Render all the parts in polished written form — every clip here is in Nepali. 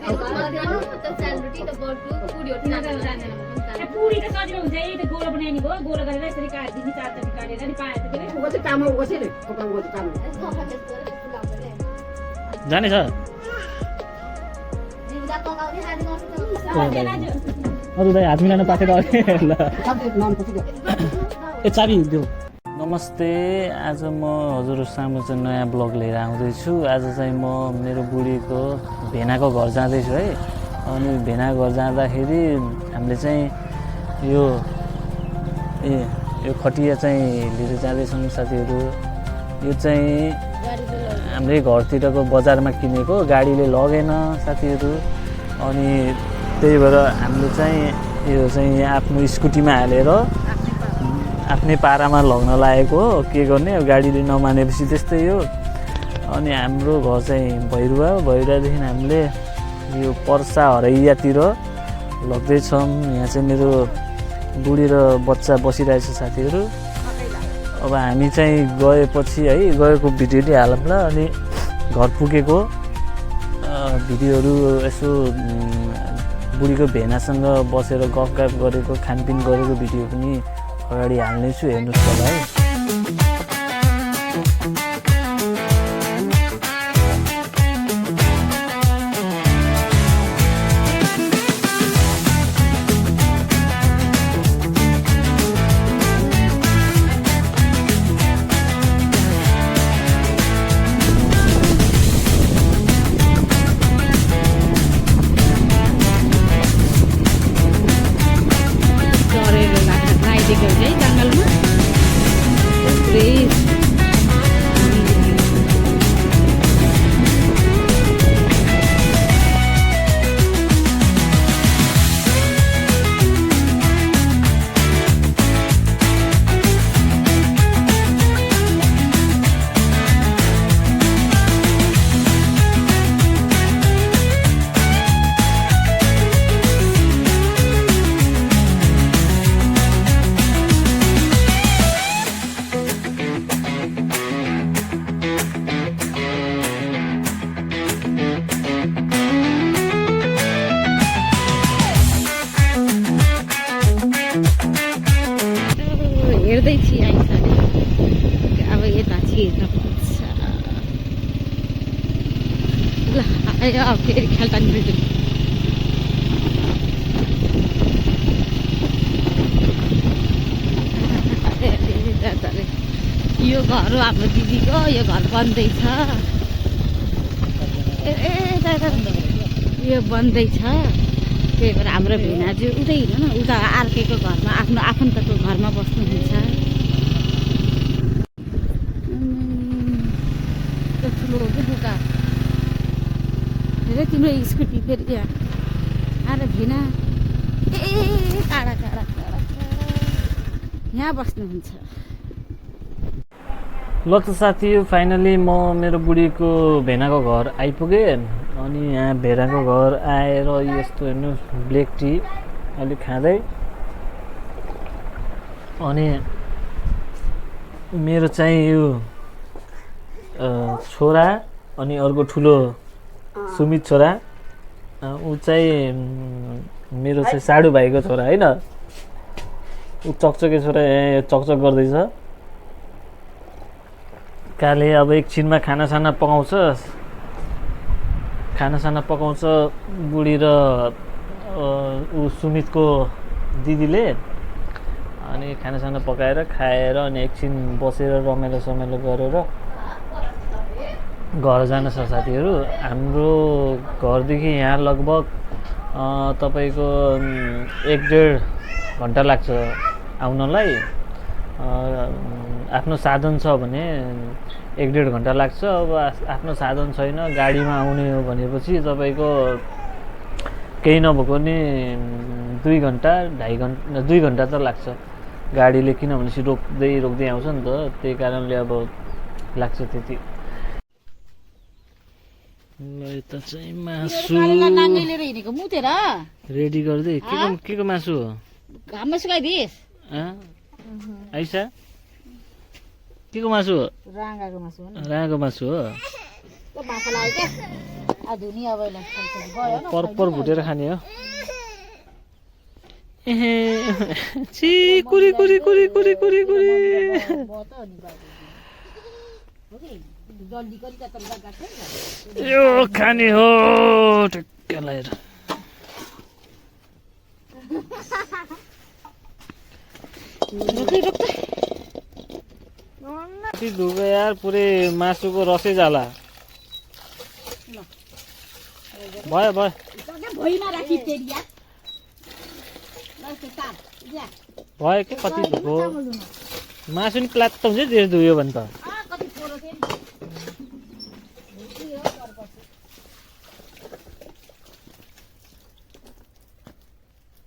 पुरी त सजिलो हुन्छ यही त गोलो बनाइने भयो गोलो गरेर यसरी काटिदिने चारचोटि काटेर नि पाए त के उगो चाहिँ चामल उगो चाहिँ उगो चामल जाने छ अरू दाइ हात मिलाउन पाएको ल ए चाबी देऊ नमस्ते आज म हजुरहरू सामु चाहिँ नयाँ ब्लग लिएर आउँदैछु आज चाहिँ म मेरो बुढीको भेनाको घर जाँदैछु है अनि भेना घर जाँदाखेरि हामीले चाहिँ यो खटिया चाहिँ लिएर जाँदैछौँ साथीहरू यो चाहिँ हाम्रै घरतिरको बजारमा किनेको गाडीले लगेन साथीहरू अनि त्यही भएर हामीले चाहिँ यो चाहिँ आफ्नो स्कुटीमा हालेर आफ्नै पारामा लग्न लागेको हो के गर्ने गाडीले नमानेपछि त्यस्तै हो अनि हाम्रो घर चाहिँ भैरुवादेखि हामीले यो पर्सा हरैयातिर लग्दैछौँ यहाँ चाहिँ मेरो बुढी र बच्चा बसिरहेछ साथीहरू अब हामी चाहिँ गएपछि है गएको भिडियो नै हालौँला अनि घर पुगेको भिडियोहरू यसो बुढीको भेनासँग बसेर गफगाफ गरेको खानपिन गरेको भिडियो पनि अगाडि हाल्नेछु हेर्नुहोस् होला है हेर्दै थिएँ आइसक्यो अब यता छिर्न पर्छ ल आयो अब फेरि खेल्टान बिल्डिङ यो घर हो हाम्रो दिदीको यो घर बन्दैछ यो बन्दैछ त्यही भएर हाम्रो भेनाजु उतै हिँड्नु न उता अर्कैको घरमा आफ्नो आफन्तको घरमा बस्नुहुन्छ ठुलो बुका हेर तिम्रो स्कुटी फेरि यहाँ आएर भेना ए टाढा टाढा टाढा यहाँ बस्नुहुन्छ ल त साथी फाइनली म मेरो बुढीको भेनाको घर आइपुगेँ अनि यहाँ भेनाको घर आएर यस्तो हेर्नु ब्ल्याक टी अलिक खाँदै अनि मेरो चाहिँ यो छोरा अनि अर्को ठुलो सुमित छोरा ऊ चाहिँ मेरो चाहिँ साडु भाइको छोरा होइन ऊ चकचके छोरा चकचक गर्दैछ काले अब एकछिनमा खानासाना पकाउँछ बुढी र ऊ सुमितको दिदीले अनि खानासाना पकाएर खाएर अनि एकछिन बसेर रमाइलो समाइलो गरेर घर जान छ साथीहरू हाम्रो घरदेखि यहाँ लगभग तपाईँको 1-1.5 घन्टा लाग्छ आउनलाई आफ्नो साधन छ भने 1-1.5 घन्टा लाग्छ अब आफ्नो साधन छैन गाडीमा आउने हो भनेपछि तपाईँको केही नभएको नि 2 घन्टा 2.5 घन्टा त लाग्छ गाडीले किनभनेपछि रोक्दै आउँछ नि त त्यही कारणले अब लाग्छ त्यति ल यता चाहिँ मासु रेडी गर्दै के को मासु हो घाममा सुकाइदिस् आइसा के को मासु हो राँगाको मासु हो राँगाको मासु हो भाषा लाग्यो क्या धुनी अबैलाई गयो न परपर भुटेर खाने हो एहे छि कुरी कुरी कुरी कुरी कुरी कुरी यो खाने हो टक्क लगाएर धुको यार पुरै मासुको रसै जाला भयो भयो भुइँमा राखी तेरी यार भयो के कति धुको मासु नि प्लात्त हुन्छ धेरै धुयो भने त कति फोरो थियो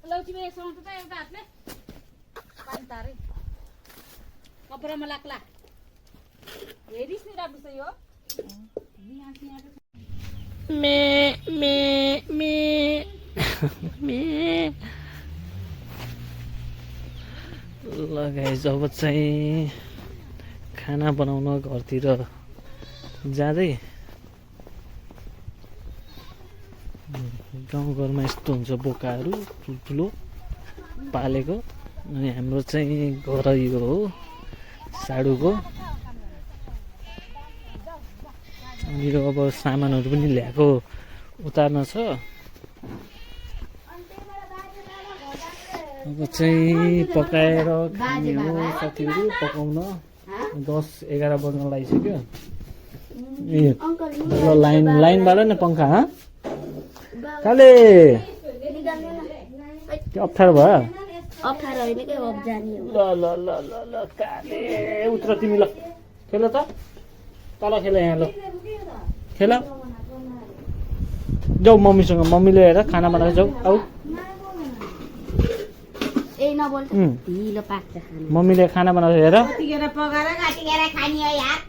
लौचीमा एकसँग त एउटा हातले पानी तारे कपडामा लाग्ला हेरिस् नि राम्रो छ यो मे मे मे मे ल गाइस अब चाहिँ खाना बनाउन घरतिर जाँदै गाउँघरमा यस्तो हुन्छ बोकाहरू ठुल्ठुलो पालेको अनि हाम्रो चाहिँ घर यो हो साडुको अनि यो अब सामानहरू पनि ल्याएको उतार्न छ अब चाहिँ पकाएर खाने हो साथीहरू पकाउन 10-11 बज्न लागिसक्यो ए ल लाइनबाट नि पङ्खा काले अप्ठ्यारो भयो अप्ठ्यारो होइन के अब जाने हो ल ल ल ल ल काले उत्र तिमी ल खेल त तल खेल यहाँ ल खेल जाऊ मम्मीसँग मम्मीले हेर खाना बनाएर जाऊ आऊ ए नबोल ढिलो पाक्छ खानु मम्मीले खाना बनाएर हेर कतिखेर पकाएर काटिखेर खानी हो यार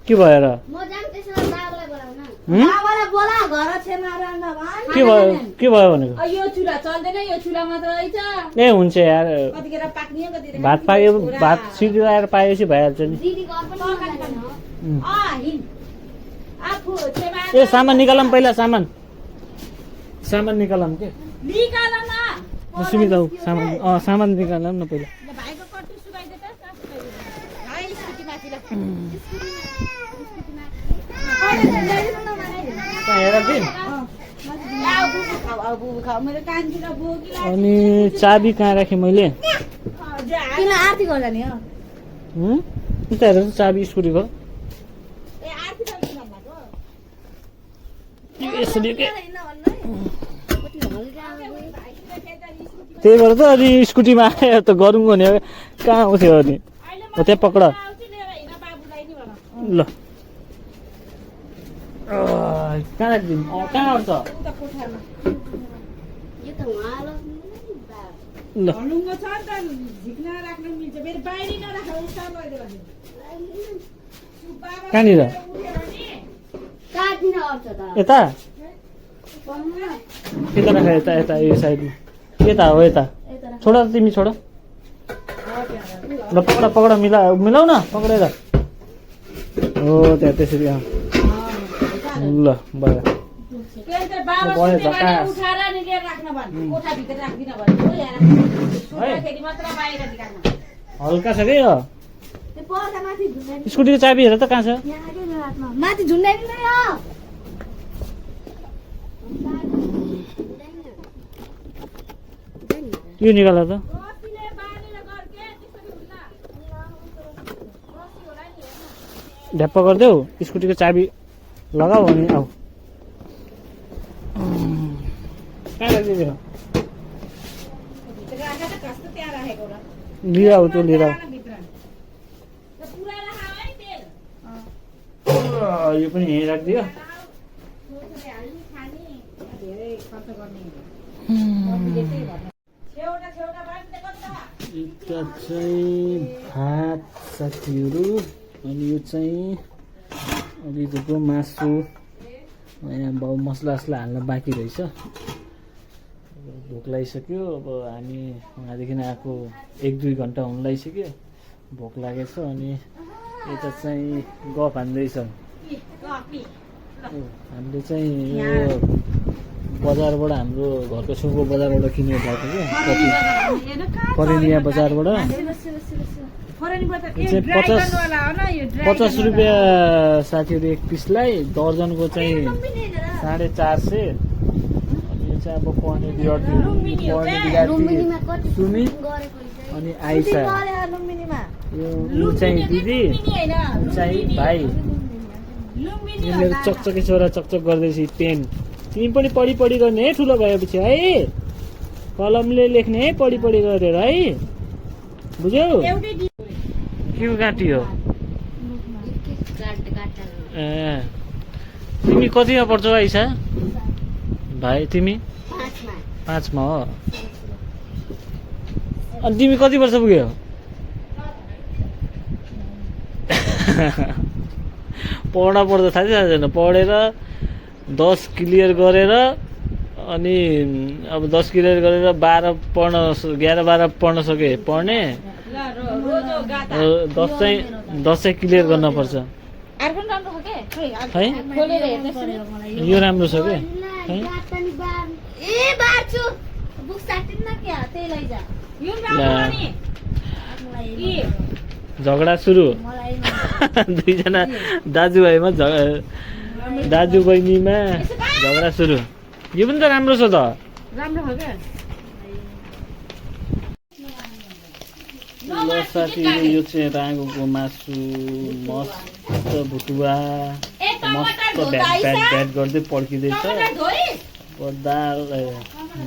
के भयो र म जाम त्यसो बाबालाई बोलाउन बाबालाई बोला घर छेमा रान्दा भन के भयो भनेको यो चुला चल्दैन यो चुला मात्र रहेछ ए हुन्छ यार कतिखेर पाक्ने कतिखेर भात पायो भात सिधो आएर पाएपछि भइहाल्छ नि दिदीको पनि हिन आफू छेमा ए सामान निकालौँ पहिला सामान निकालौँ के निकाल न सुमित हौ सामान निकालौँ न पहिला भाइको कट्टु सुकाइदे त हाय स्कुटी माथि ल हेर दिन अनि चाबी कहाँ राखेँ मैले किन आरती गर्दा नि हो उता हेर चाबी स्कुटीको यसरी के त्यही भएर त अनि स्कुटीमा आयो त गरौँ भने कहाँ आउँथ्यो अनि हो त्यहाँ पक्र ल कहाँ राखिदिनु कहाँ आउँछ ल कहाँनिर यता यता राख यता यता यो साइडमा यता हो यता छोड तिमी छोड ल पक्र मिलाउ न पक्रेर हो त्यहाँ त्यसरी ल भयो हल्का छ कि यो स्कुटीको चाबी हेर त कहाँ छ माथि झुन्डाइदिनु यो निकाल त ढ्याप्प गरिदेऊ स्कुटीको चाबी लगाऊ अनि आऊ कहाँ राखिदियो लिएर आऊ त्यो लिएर आऊ यो पनि यहीँ राखिदियो यता चाहिँ भात साथीहरू अनि यो चाहिँ अलिकतिको मासु यहाँ अब मसला हाल्न बाँकी रहेछ भोक लागिसक्यो अब हामी वहाँदेखि आएको 1-2 घन्टा हुन लागिसक्यो भोक लागेछ अनि यता चाहिँ गफ हान्दैछ हामीले चाहिँ यो बजारबाट हाम्रो घरको छेउको बजारबाट किनेर ल्याएको क्या कति करेलिया बजारबाट चाहिँ 50 रुपियाँ साथीहरू एक पिसलाई दर्जनको चाहिँ 450 अनि यो चाहिँ अब पढ्ने विद्यार्थी सुमित अनि आइसा यो चाहिँ दिदी चाहिँ भाइ यो मेरो चकचके छोरा चकचक गर्दैछ पेन तिमी पनि पढी पढी गर्ने है ठुलो भएपछि है कलमले लेख्ने है पढी पढी गरेर है बुझ्यौ के काटी हो ए तिमी कतिमा पढ्छौ आइसा भाइ तिमी 5 मा हो अनि तिमी कति वर्ष पुग्यौ पढ्न पर्दा थाहा छैन पढेर 10 क्लियर गरेर अनि अब 10 क्लियर गरेर 12 पढ्न 11-12 पढ्न सके पढ्ने 10 चाहिँ क्लियर गर्न पर्छ है यो राम्रो छ के झगडा सुरु दुईजना दाजुभाइमा दाजु बहिनीमा झगडा सुरु यो पनि त राम्रो छ त ल साथीहरू यो चाहिँ राँगोको मासु मस्त भुटुवा मस्त भ्याट गर्दै पड्किँदैछ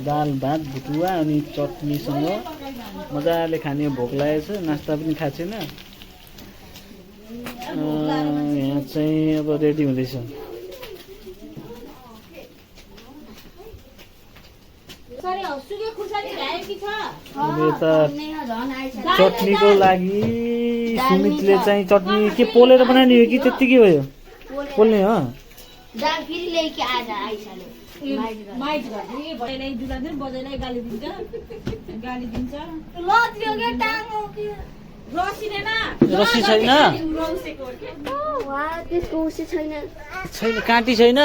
दाल भात भुटुवा अनि चटनीसँग मजाले खाने भोक लागेको छ नास्ता पनि खाएको छैन यहाँ चाहिँ अब रेडी हुँदैछ यता चटनीको लागि सुमितले चाहिँ चटनी के पोलेर बनाउने हो कि त्यत्तिकै भयो पोल्ने हो रस्सी छैन छैन काँटी छैन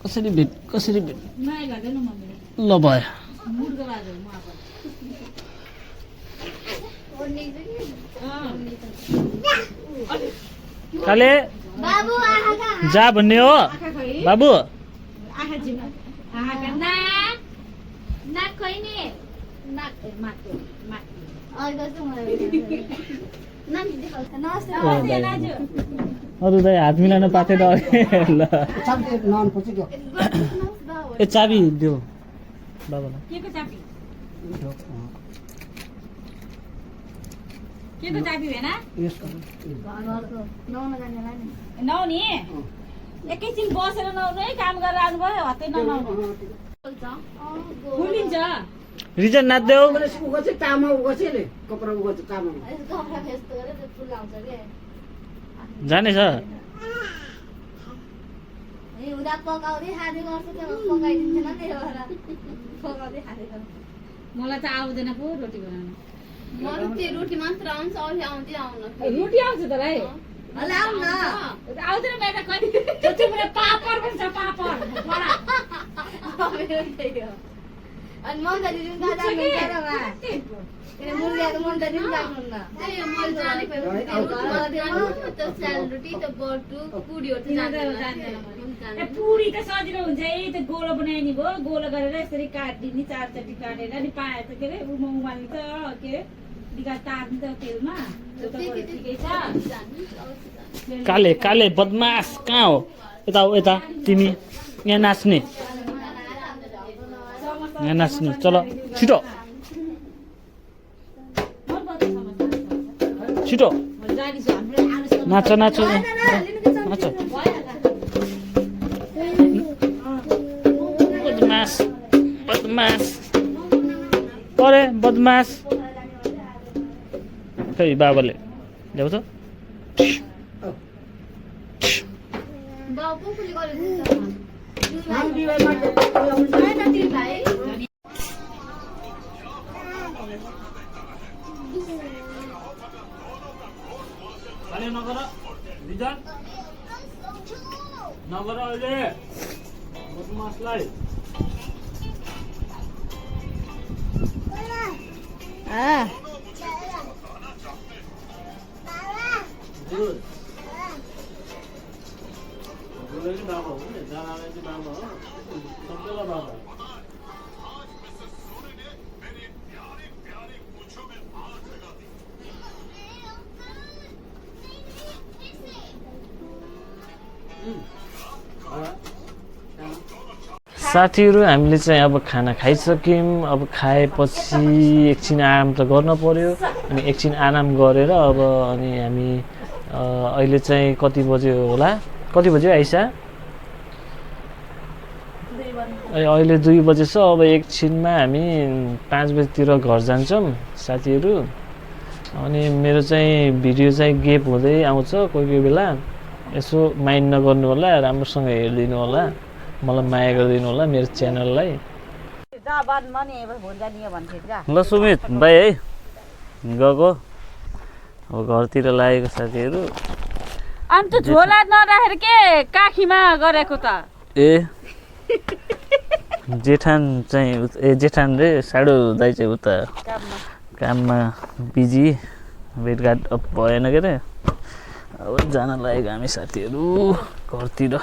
कसरी भेट ल भयो काले जा भन्ने हो बाबु अरू दाइ हात मिलाउन पाथेर ल ए चाबी देऊ बाबालाई के को चाबी हैन नौ नि एकैछिन बसेर नआउनु है काम गरेर आउनु भयो हत्तै नआउनु फुलिन्छ रिजन नाच्देऊ उगो चाहिँ तामा उगो चाहिँ ले कपडा उगो चाहिँ तामा जाने छ उदा पकाउँदै खाँदै गर्छ त्यो पकाइदिन्छ न त्यही भएर पकाउँदै खाँदै गर्छ मलाई त आउँदैन पो रोटी बनाउन मलाई त्यो रोटी मात्र आउँछ अरू आउँदै आउन रोटी आउँछ त भाइ होला आउन आउँदैन मेरो कति त्यो मेरो पापड पनि छ पापड बडा अनि मन्दारी जुन गाजा हुन्छ र वा किन मुर्गाको मन्दारी पनि राख्नुहुन्न त्यही मैले जानेको त सेलरोटी त बटु पुडीहरु त जान्दैन ए पुडी त सजिलो हुन्छ है त्यो गोलो बनाइनी भो गोलो गरेर यसरी काट्दिनी चार चटी काटेर अनि पाए त के रे उमाल्ने त के रे बिगा तार्ने त तेलमा त्यो त ठिकै छ काले काले बदमास कहाँ हो यता हो यता तिमी यहाँ नाच्ने यहाँ नाच्ने चलो छिटो छिटो नाच नाच नाच बदमास बदमास अरे बदमास खै बाबाले ल्याउँछ बाबु पुली गरेछ नाम दिवाई माटे हैन तिमी भाइ खाली नगर रिजन नगर अहिले बदमासलाई बाबा हो नि जानालाई चाहिँ बाबा हो सबैलाई बाबा साथीहरू हामीले चाहिँ अब खाना खाइसक्यौँ अब खाएपछि एकछिन आराम त गर्न पर्यो अनि एकछिन आराम गरेर अब अनि हामी अहिले चाहिँ कति बज्यो होला कति बज्यो आइसा अहिले 2 बजेछ अब एकछिनमा हामी 5 बजीतिर घर जान्छौँ साथीहरू अनि मेरो चाहिँ भिडियो चाहिँ गेप हुँदै आउँछ कोही कोही बेला यसो माइन्ड नगर्नु होला राम्रोसँग हेरिदिनु होला मलाई माया गरिदिनु होला मेरो च्यानललाई ल सुमित बाई है गएको अब घरतिर लागेको साथीहरू अन्त झोला नराखेर के काखीमा गरेको त ए जेठान चाहिँ जेठान रे साडो दाइ चाहिँ उता काममा बिजी भेटघाट भएन के अरे अब जान लागेको हामी साथीहरू घरतिर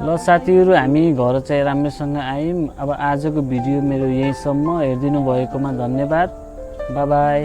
ल साथीहरू हामी घर चाहिँ राम्रोसँग आयौँ अब आजको भिडियो मेरो यहीँसम्म हेरिदिनु भएकोमा धन्यवाद बाई बाई